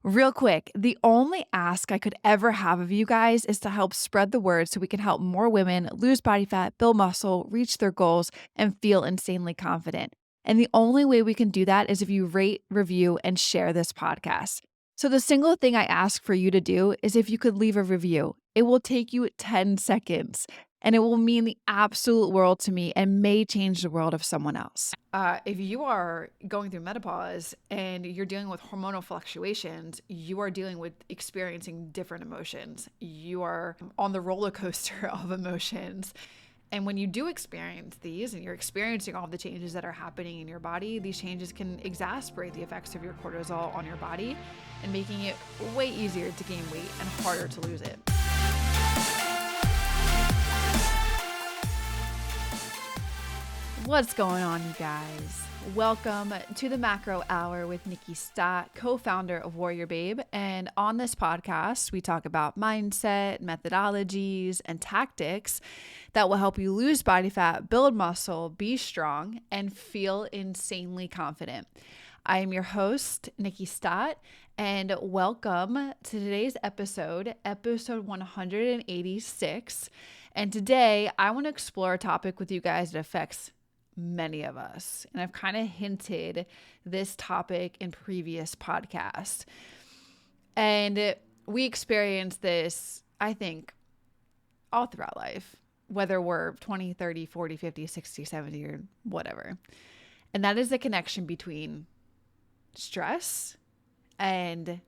Real quick, the only ask I could ever have of you guys is to help spread the word so we can help more women lose body fat, build muscle, reach their goals, and feel insanely confident. And the only way we can do that is if you rate, review, and share this podcast. So the single thing I ask for you to do is if you could leave a review. It will take you 10 seconds and it will mean the absolute world to me and may change the world of someone else. If you are going through menopause and you're dealing with hormonal fluctuations, you are dealing with experiencing different emotions. You are on the roller coaster of emotions. And when you do experience these and you're experiencing all the changes that are happening in your body, these changes can exacerbate the effects of your cortisol on your body and making it way easier to gain weight and harder to lose it. What's going on, you guys? Welcome to the Macro Hour with Nikkiey Stott, co-founder of WarriorBabe. And on this podcast, we talk about mindset, methodologies, and tactics that will help you lose body fat, build muscle, be strong, and feel insanely confident. I am your host, Nikkiey Stott, and welcome to today's episode 186. And today, I want to explore a topic with you guys that affects many of us. And I've kind of hinted this topic in previous podcasts. And we experience this, I think, all throughout life, whether we're 20, 30, 40, 50, 60, 70, or whatever. And that is the connection between stress and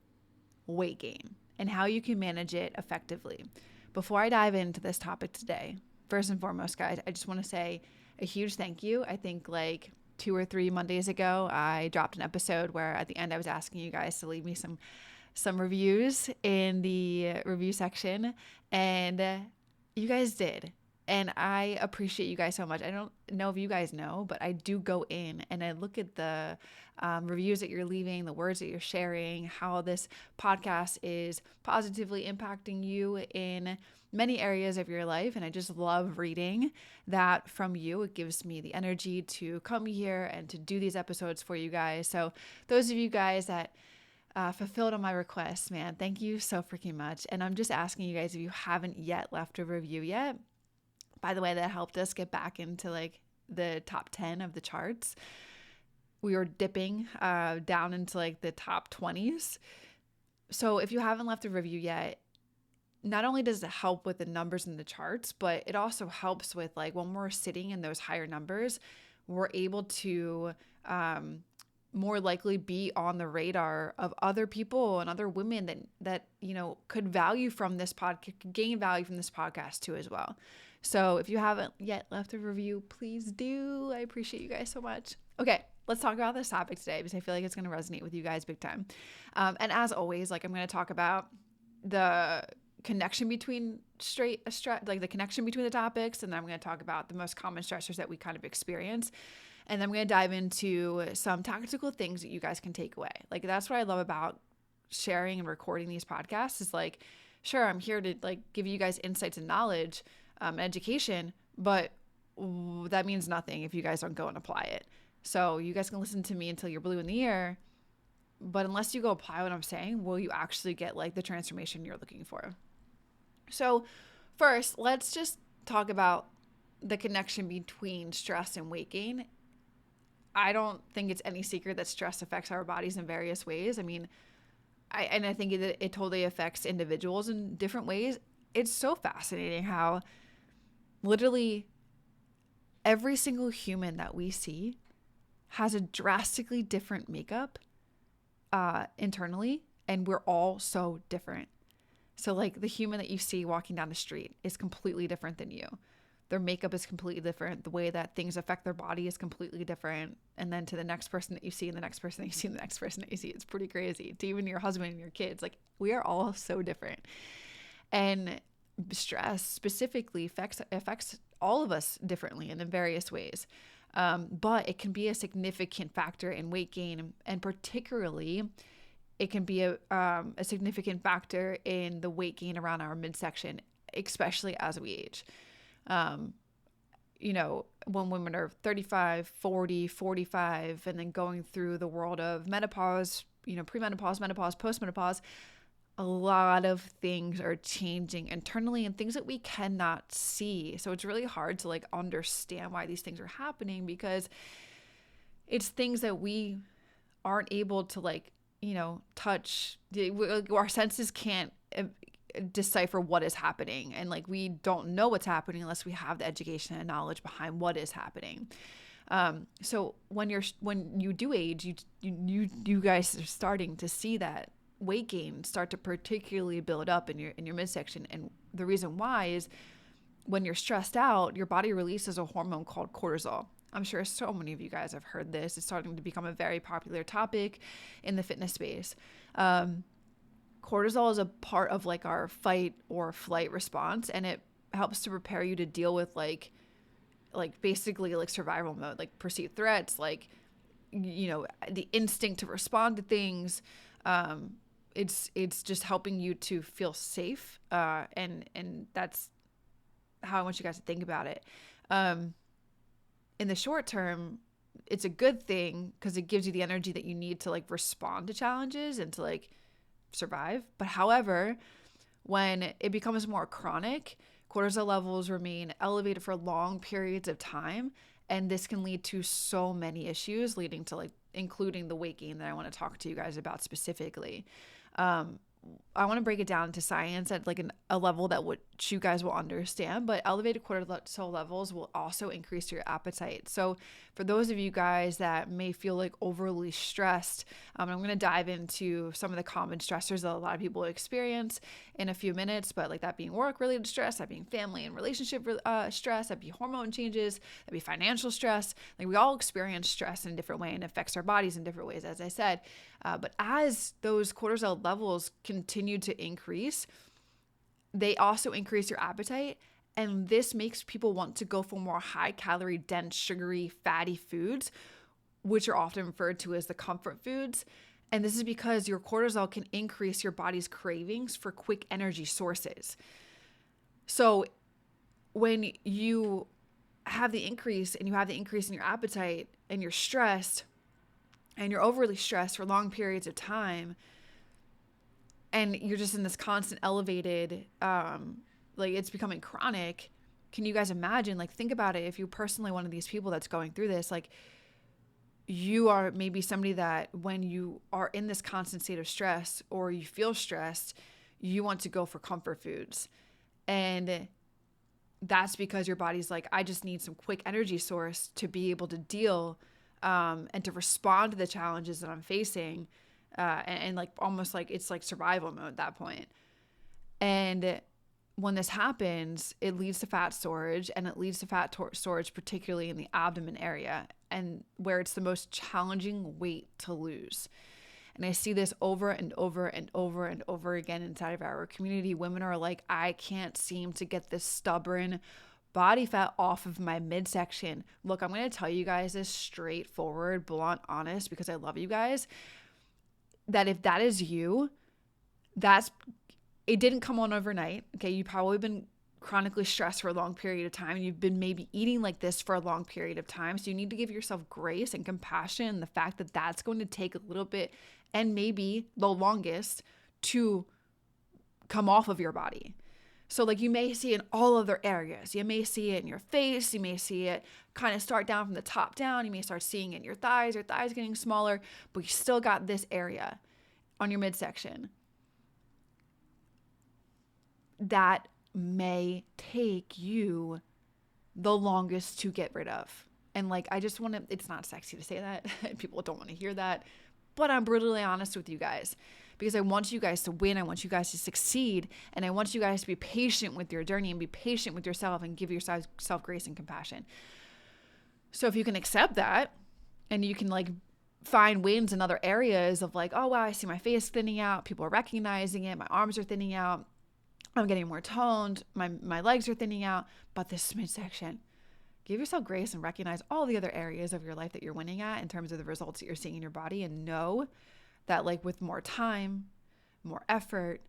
weight gain and how you can manage it effectively. Before I dive into this topic today, first and foremost, guys, I just want to say a huge thank you. I think like 2 or 3 Mondays ago, I dropped an episode where at the end I was asking you guys to leave me some reviews in the review section, and you guys did. And I appreciate you guys so much. I don't know if you guys know, but I do go in and I look at the reviews that you're leaving, the words that you're sharing, how this podcast is positively impacting you in many areas of your life. And I just love reading that from you. It gives me the energy to come here and to do these episodes for you guys. So those of you guys that fulfilled on my request, man, thank you so freaking much. And I'm just asking you guys, if you haven't yet left a review yet, by the way, that helped us get back into like the top 10 of the charts. We were dipping down into like the top 20s. So if you haven't left a review yet, not only does it help with the numbers in the charts, but it also helps with like when we're sitting in those higher numbers, we're able to more likely be on the radar of other people and other women that you know could value from this podcast, gain value from this podcast too as well. So if you haven't yet left a review, please do. I appreciate you guys so much. Okay, let's talk about this topic today because I feel like it's going to resonate with you guys big time. And as always, like I'm going to talk about the connection between the connection between the topics, and then I'm going to talk about the most common stressors that we kind of experience. And then I'm going to dive into some tactical things that you guys can take away. Like that's what I love about sharing and recording these podcasts is like, sure, I'm here to like give you guys insights and knowledge, education, but that means nothing if you guys don't go and apply it. So you guys can listen to me until you're blue in the ear, but unless you go apply what I'm saying, will you actually get like the transformation you're looking for? So first, let's just talk about the connection between stress and weight gain. I don't think it's any secret that stress affects our bodies in various ways. I mean, I think it totally affects individuals in different ways. It's so fascinating how literally every single human that we see has a drastically different makeup internally, and we're all so different. So like the human that you see walking down the street is completely different than you. Their makeup is completely different. The way that things affect their body is completely different. And then to the next person that you see and the next person that you see and the next person that you see, it's pretty crazy. To even your husband and your kids, like we are all so different. And stress specifically affects all of us differently and in various ways. But it can be a significant factor in weight gain, and particularly it can be a significant factor in the weight gain around our midsection, especially as we age. You know, when women are 35, 40, 45, and then going through the world of menopause, premenopause, menopause, postmenopause, a lot of things are changing internally and things that we cannot see. So it's really hard to like understand why these things are happening, because it's things that we aren't able to like, touch. Our senses can't decipher what is happening, and like we don't know what's happening unless we have the education and knowledge behind what is happening. So when you do age, you guys are starting to see that weight gain start to particularly build up in your midsection. And the reason why is when you're stressed out, your body releases a hormone called cortisol. I'm sure so many of you guys have heard this. It's starting to become a very popular topic in the fitness space. Cortisol is a part of like our fight or flight response, and it helps to prepare you to deal with like basically like survival mode, like perceived threats, like, the instinct to respond to things. It's just helping you to feel safe. And that's how I want you guys to think about it. In the short term, it's a good thing because it gives you the energy that you need to like respond to challenges and to like survive. But however, when it becomes more chronic, cortisol levels remain elevated for long periods of time. And this can lead to so many issues, leading to like, including the weight gain that I want to talk to you guys about specifically. I want to break it down into science at like a level that which you guys will understand, but elevated cortisol levels will also increase your appetite. So for those of you guys that may feel like overly stressed, I'm going to dive into some of the common stressors that a lot of people experience in a few minutes, but like that being work-related stress, that being family and relationship stress, that be hormone changes, that be financial stress. Like we all experience stress in a different way and it affects our bodies in different ways, as I said. But as those cortisol levels continue to increase, they also increase your appetite. And this makes people want to go for more high calorie, dense, sugary, fatty foods, which are often referred to as the comfort foods. And this is because your cortisol can increase your body's cravings for quick energy sources. So when you have the increase and you have the increase in your appetite and you're stressed and you're overly stressed for long periods of time, and you're just in this constant elevated, like it's becoming chronic. Can you guys imagine, like think about it, if you're personally one of these people that's going through this, like you are maybe somebody that when you are in this constant state of stress or you feel stressed, you want to go for comfort foods. And that's because your body's like, I just need some quick energy source to be able to deal and to respond to the challenges that I'm facing. And like almost like it's like survival mode at that point. And when this happens, it leads to fat storage, and it leads to fat storage, particularly in the abdomen area, and where it's the most challenging weight to lose. And I see this over and over and over and over again inside of our community. Women are like, I can't seem to get this stubborn body fat off of my midsection. Look, I'm going to tell you guys this straightforward, blunt, honest, because I love you guys, that if that is you, it didn't come on overnight. Okay. You've probably been chronically stressed for a long period of time. You've been maybe eating like this for a long period of time. So you need to give yourself grace and compassion and the fact that that's going to take a little bit and maybe the longest to come off of your body. So like you may see it in all other areas. You may see it in your face. You may see it kind of start down from the top down. You may start seeing it in your thighs getting smaller, but you still got this area on your midsection that may take you the longest to get rid of. And like, I just want to, it's not sexy to say that. People don't want to hear that, but I'm brutally honest with you guys because I want you guys to win. I want you guys to succeed. And I want you guys to be patient with your journey and be patient with yourself and give yourself grace and compassion. So if you can accept that and you can like find wins in other areas of like, oh wow, I see my face thinning out. People are recognizing it. My arms are thinning out. I'm getting more toned. My legs are thinning out, but this midsection, give yourself grace and recognize all the other areas of your life that you're winning at in terms of the results that you're seeing in your body, and know that like with more time, more effort,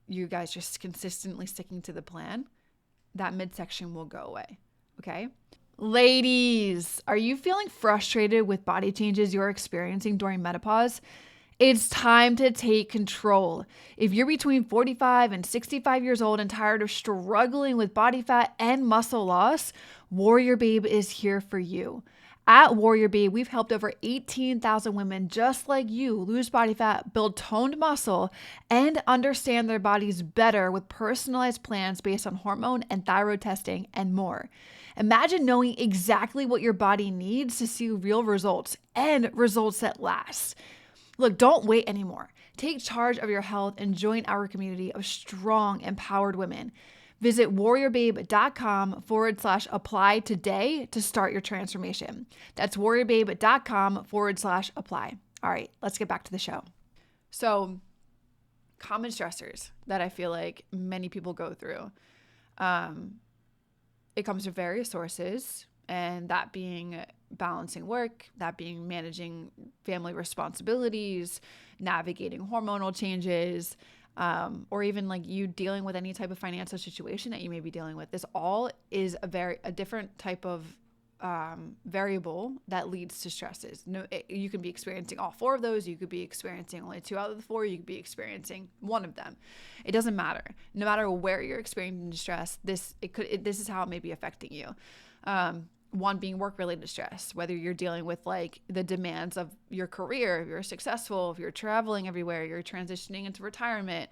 you guys just consistently sticking to the plan, that midsection will go away. Okay. Ladies, are you feeling frustrated with body changes you're experiencing during menopause? It's time to take control. If you're between 45 and 65 years old and tired of struggling with body fat and muscle loss, WarriorBabe is here for you. At WarriorBabe, we've helped over 18,000 women just like you lose body fat, build toned muscle, and understand their bodies better with personalized plans based on hormone and thyroid testing and more. Imagine knowing exactly what your body needs to see real results and results that last. Look, don't wait anymore. Take charge of your health and join our community of strong, empowered women. Visit warriorbabe.com/apply today to start your transformation. That's warriorbabe.com/apply. All right, let's get back to the show. So, common stressors that I feel like many people go through. It comes from various sources, and that being balancing work, that being managing family responsibilities, navigating hormonal changes, or even like you dealing with any type of financial situation that you may be dealing with. This all is a different type of variable that leads to stresses. You can be experiencing all four of those. You could be experiencing only two out of the four. You could be experiencing one of them. It doesn't matter. No matter where you're experiencing stress, this is how it may be affecting you. One being work-related stress, whether you're dealing with like the demands of your career, if you're successful, if you're traveling everywhere, you're transitioning into retirement.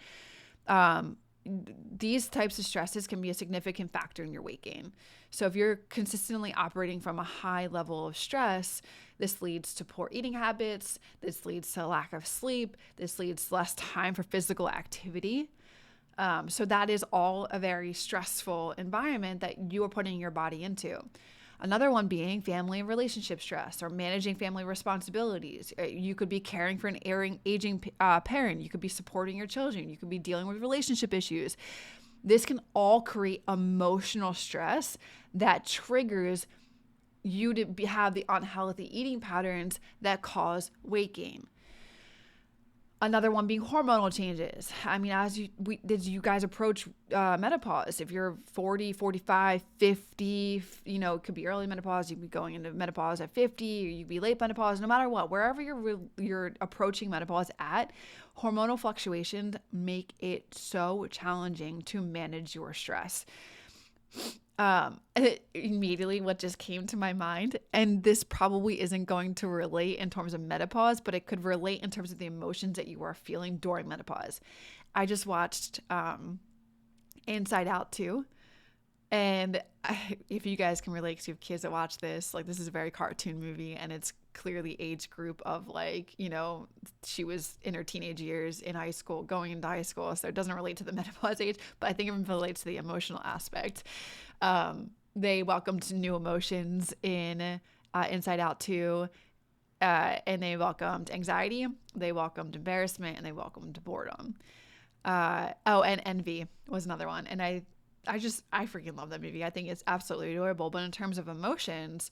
These types of stresses can be a significant factor in your weight gain. So if you're consistently operating from a high level of stress, this leads to poor eating habits. This leads to lack of sleep. This leads to less time for physical activity. So that is all a very stressful environment that you are putting your body into. Another one being family and relationship stress or managing family responsibilities. You could be caring for an aging parent. You could be supporting your children. You could be dealing with relationship issues. This can all create emotional stress that triggers you to have the unhealthy eating patterns that cause weight gain. Another one being hormonal changes. I mean, as you guys approach menopause, if you're 40, 45, 50, it could be early menopause, you could be going into menopause at 50, or you could be late menopause, no matter what, wherever you're approaching menopause at, hormonal fluctuations make it so challenging to manage your stress. Immediately what just came to my mind, and this probably isn't going to relate in terms of menopause, but it could relate in terms of the emotions that you are feeling during menopause. I just watched Inside Out 2, and if you guys can relate, because you have kids that watch this, like this is a very cartoon movie, and it's clearly age group of like, she was in her teenage years in high school, going into high school, so it doesn't relate to the menopause age, but I think it relates to the emotional aspect. They welcomed new emotions in Inside Out 2, and they welcomed anxiety, they welcomed embarrassment, and they welcomed boredom. And envy was another one. And I freaking love that movie. I think it's absolutely adorable. But in terms of emotions,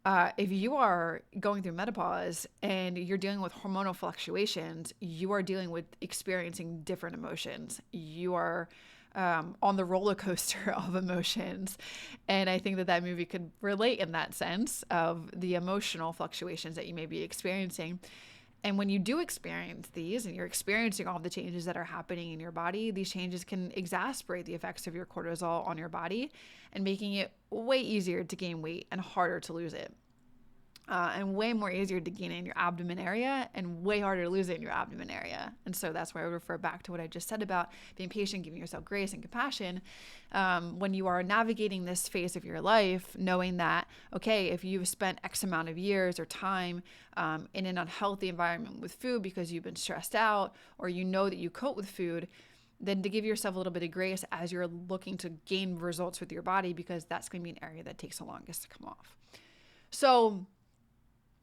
if you are going through menopause and you're dealing with hormonal fluctuations, you are dealing with experiencing different emotions. You are on the roller coaster of emotions. And I think that movie could relate in that sense of the emotional fluctuations that you may be experiencing. And when you do experience these and you're experiencing all the changes that are happening in your body, these changes can exacerbate the effects of your cortisol on your body and making it way easier to gain weight and harder to lose it. And way more easier to gain in your abdomen area and way harder to lose it in your abdomen area. And so that's why I would refer back to what I just said about being patient, giving yourself grace and compassion. When you are navigating this phase of your life, knowing that, okay, if you've spent X amount of years or time in an unhealthy environment with food because you've been stressed out, or you know that you cope with food, then to give yourself a little bit of grace as you're looking to gain results with your body, because that's going to be an area that takes the longest to come off. So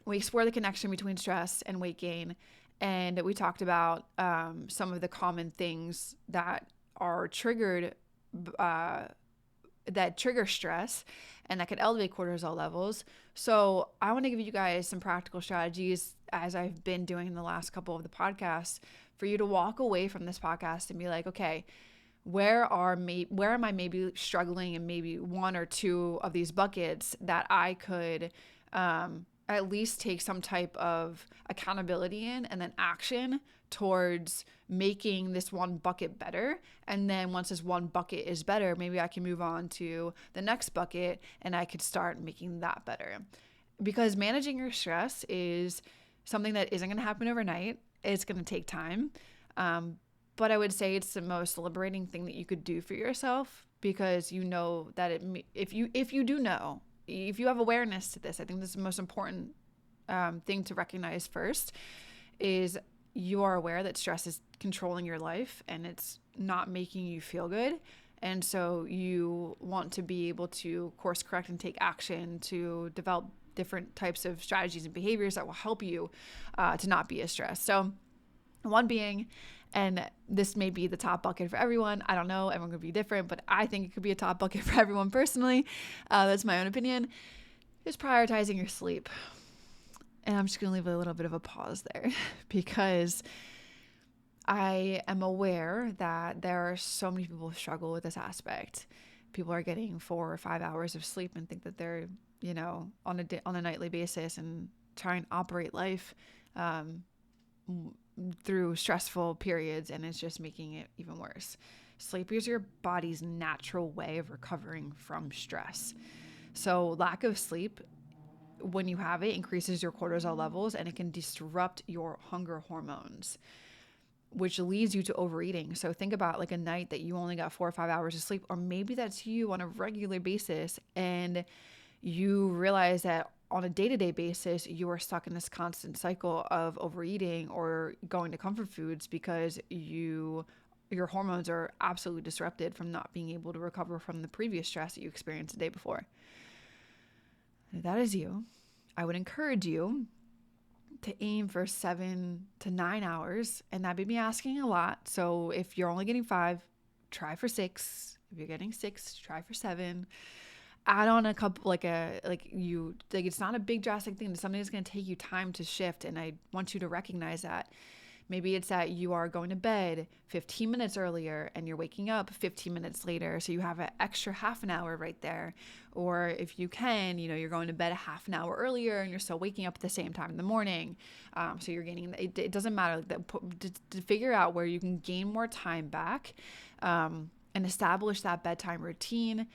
we explore the connection between stress and weight gain, and we talked about some of the common things that are triggered, that trigger stress and that could elevate cortisol levels. So I want to give you guys some practical strategies, as I've been doing in the last couple of the podcasts, for you to walk away from this podcast and be like, okay, where am I maybe struggling in maybe one or two of these buckets that I could at least take some type of accountability in and then action towards making this one bucket better. And then once this one bucket is better, maybe I can move on to the next bucket and I could start making that better. Because managing your stress is something that isn't going to happen overnight. It's going to take time. But I would say it's the most liberating thing that you could do for yourself, because you know that if you have awareness to this, I think this is the most important thing to recognize first, is you are aware that stress is controlling your life and it's not making you feel good. And so you want to be able to course correct and take action to develop different types of strategies and behaviors that will help you to not be as stressed. So one being, and this may be the top bucket for everyone, I don't know, everyone could be different, but I think it could be a top bucket for everyone personally, that's my own opinion, is prioritizing your sleep. And I'm just going to leave a little bit of a pause there because I am aware that there are so many people who struggle with this aspect. People are getting 4 or 5 hours of sleep and think that they're, on a nightly basis and try and operate life through stressful periods, and it's just making it even worse. Sleep is your body's natural way of recovering from stress. So lack of sleep, when you have it, increases your cortisol levels and it can disrupt your hunger hormones, which leads you to overeating. So think about like a night that you only got 4 or 5 hours of sleep, or maybe that's you on a regular basis, and you realize that on a day-to-day basis, you are stuck in this constant cycle of overeating or going to comfort foods because your hormones are absolutely disrupted from not being able to recover from the previous stress that you experienced the day before. If that is you, I would encourage you to aim for 7 to 9 hours, and that'd be me asking a lot. So if you're only getting 5, try for 6. If you're getting 6, try for 7. Add on a couple, it's not a big drastic thing. It's something that's going to take you time to shift. And I want you to recognize that. Maybe it's that you are going to bed 15 minutes earlier and you're waking up 15 minutes later. So you have an extra half an hour right there. Or if you can, you're going to bed a half an hour earlier and you're still waking up at the same time in the morning. So you're gaining, it doesn't matter, to figure out where you can gain more time back and establish that bedtime routine.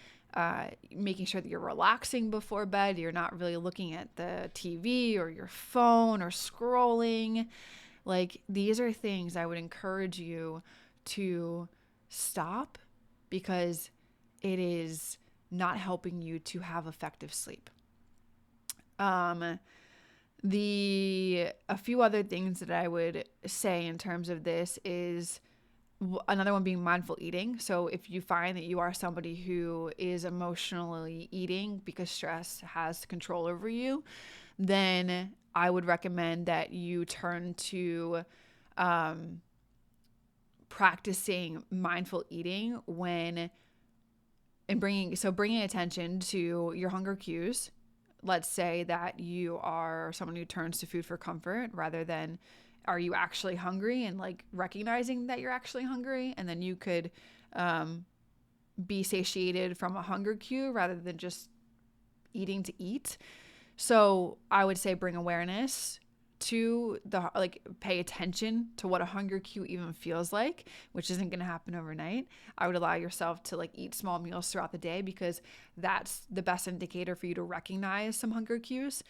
Making sure that you're relaxing before bed. You're not really looking at the TV or your phone or scrolling. Like, these are things I would encourage you to stop, because it is not helping you to have effective sleep. A few other things that I would say in terms of this is, another one being mindful eating. So if you find that you are somebody who is emotionally eating because stress has control over you, then I would recommend that you turn to practicing mindful eating bringing attention to your hunger cues. Let's say that you are someone who turns to food for comfort rather than, are you actually hungry, and like recognizing that you're actually hungry, and then you could be satiated from a hunger cue rather than just eating to eat. So I would say bring awareness to pay attention to what a hunger cue even feels like, which isn't going to happen overnight. I would allow yourself to eat small meals throughout the day, because that's the best indicator for you to recognize some hunger cues.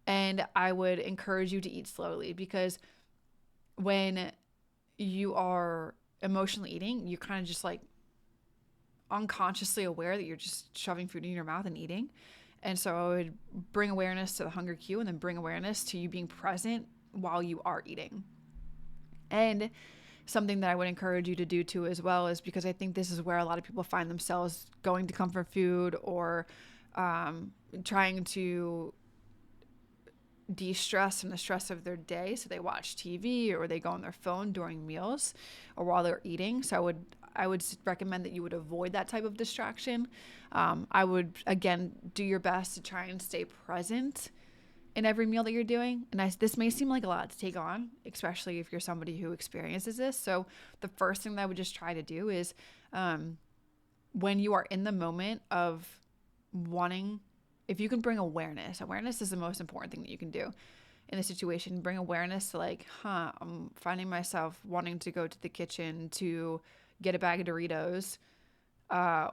And I would encourage you to eat slowly, because when you are emotionally eating, you're kind of just unconsciously aware that you're just shoving food in your mouth and eating. And so I would bring awareness to the hunger cue, and then bring awareness to you being present while you are eating. And something that I would encourage you to do too as well is, because I think this is where a lot of people find themselves going to comfort food or trying to de-stress from the stress of their day. So they watch TV or they go on their phone during meals or while they're eating. So I would recommend that you would avoid that type of distraction. I would, again, do your best to try and stay present in every meal that you're doing. And this may seem like a lot to take on, especially if you're somebody who experiences this. So the first thing that I would just try to do is when you are in the moment of wanting if you can bring awareness is the most important thing that you can do in the situation. Bring awareness to like, I'm finding myself wanting to go to the kitchen to get a bag of Doritos.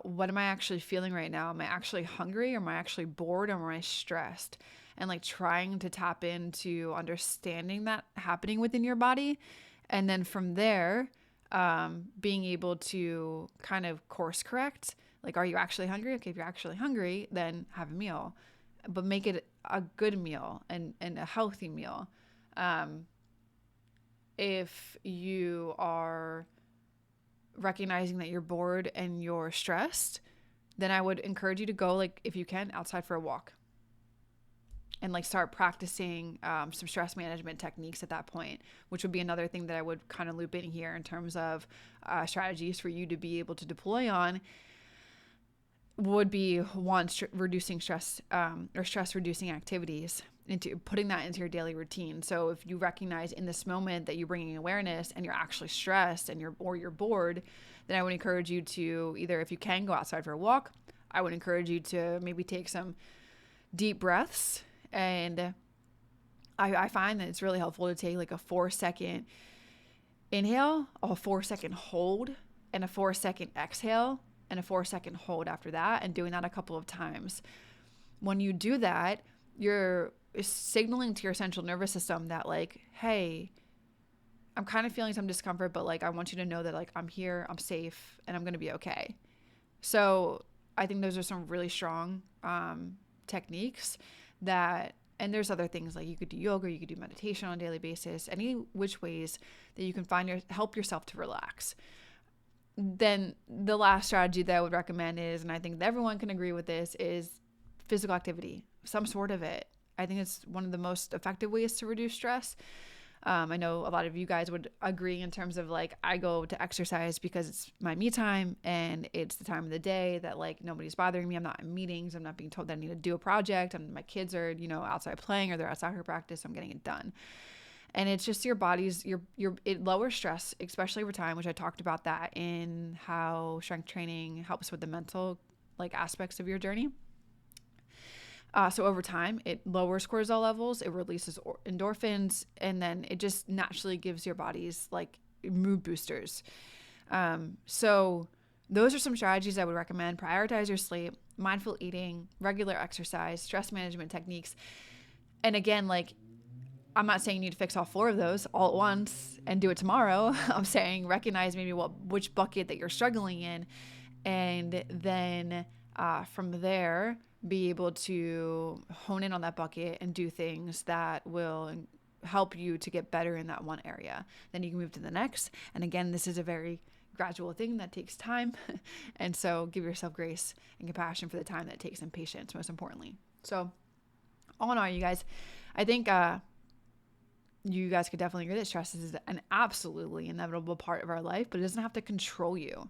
What am I actually feeling right now? Am I actually hungry? Or am I actually bored? Or am I stressed? And like trying to tap into understanding that happening within your body. And then from there, being able to kind of course correct. Like, are you actually hungry? Okay, if you're actually hungry, then have a meal. But make it a good meal and a healthy meal. If you are recognizing that you're bored and you're stressed, then I would encourage you to go, like, if you can, outside for a walk and like start practicing some stress management techniques at that point, which would be another thing that I would kind of loop in here in terms of strategies for you to be able to deploy on. Would be one, reducing stress or stress reducing activities, into putting that into your daily routine. So if you recognize in this moment that you're bringing awareness and you're actually stressed and you're bored, then I would encourage you to either, if you can, go outside for a walk. I would encourage you to maybe take some deep breaths. And I find that it's really helpful to take like a 4-second inhale, a 4-second hold, and a 4-second exhale, and a 4-second hold after that, and doing that a couple of times. When you do that, you're signaling to your central nervous system that like, hey, I'm kind of feeling some discomfort, but like I want you to know that like I'm here, I'm safe, and I'm going to be okay. So I think those are some really strong techniques that, and there's other things like you could do yoga, you could do meditation on a daily basis, any which ways that you can help yourself to relax. Then the last strategy that I would recommend is, and I think that everyone can agree with this, is physical activity, some sort of it. I think it's one of the most effective ways to reduce stress. I know a lot of you guys would agree in terms of like, I go to exercise because it's my me time and it's the time of the day that like nobody's bothering me. I'm not in meetings. I'm not being told that I need to do a project, and my kids are, outside playing or they're at soccer practice. So I'm getting it done. And it's just your body's, it lowers stress, especially over time, which I talked about that in how strength training helps with the mental like aspects of your journey. So over time, it lowers cortisol levels, it releases endorphins, and then it just naturally gives your bodies like mood boosters. So those are some strategies I would recommend. Prioritize your sleep, mindful eating, regular exercise, stress management techniques. And again, like, I'm not saying you need to fix all 4 of those all at once and do it tomorrow. I'm saying recognize maybe which bucket that you're struggling in, and then from there, be able to hone in on that bucket and do things that will help you to get better in that one area. Then you can move to the next. And again, this is a very gradual thing that takes time. And so give yourself grace and compassion for the time that it takes, and patience, most importantly. So all in all, you guys, I think you guys could definitely agree that stress is an absolutely inevitable part of our life, but it doesn't have to control you.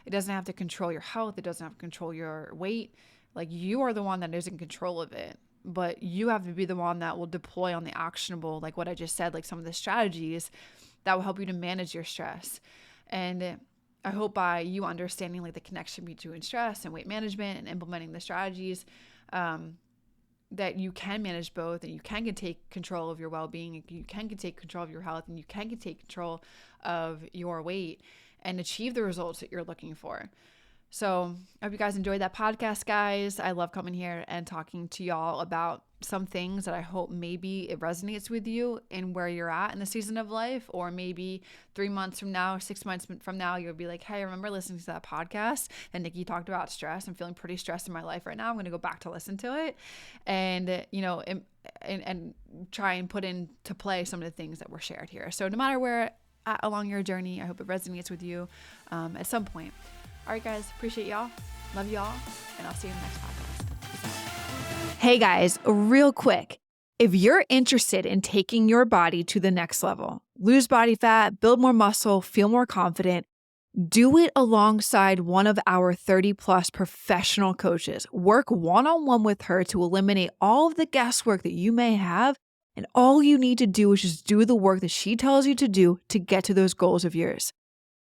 It doesn't have to control your health. It doesn't have to control your weight. Like, you are the one that is in control of it, but you have to be the one that will deploy on the actionable, like what I just said, like some of the strategies that will help you to manage your stress. And I hope by you understanding like the connection between stress and weight management and implementing the strategies, that you can manage both, and you can take control of your well-being, you can take control of your health, and you can take control of your weight and achieve the results that you're looking for. So I hope you guys enjoyed that podcast, guys. I love coming here and talking to y'all about some things that I hope maybe it resonates with you in where you're at in the season of life, or maybe 3 months from now, 6 months from now, you'll be like, hey, I remember listening to that podcast and Nikkiey talked about stress. I'm feeling pretty stressed in my life right now. I'm going to go back to listen to it and, and try and put into play some of the things that were shared here. So no matter where along your journey, I hope it resonates with you at some point. All right, guys, appreciate y'all. Love y'all. And I'll see you in the next podcast. Peace out. Hey, guys, real quick. If you're interested in taking your body to the next level, lose body fat, build more muscle, feel more confident, do it alongside one of our 30+ professional coaches. Work one-on-one with her to eliminate all of the guesswork that you may have. And all you need to do is just do the work that she tells you to do to get to those goals of yours.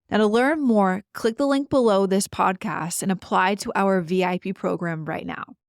Now, to learn more, click the link below this podcast and apply to our VIP program right now.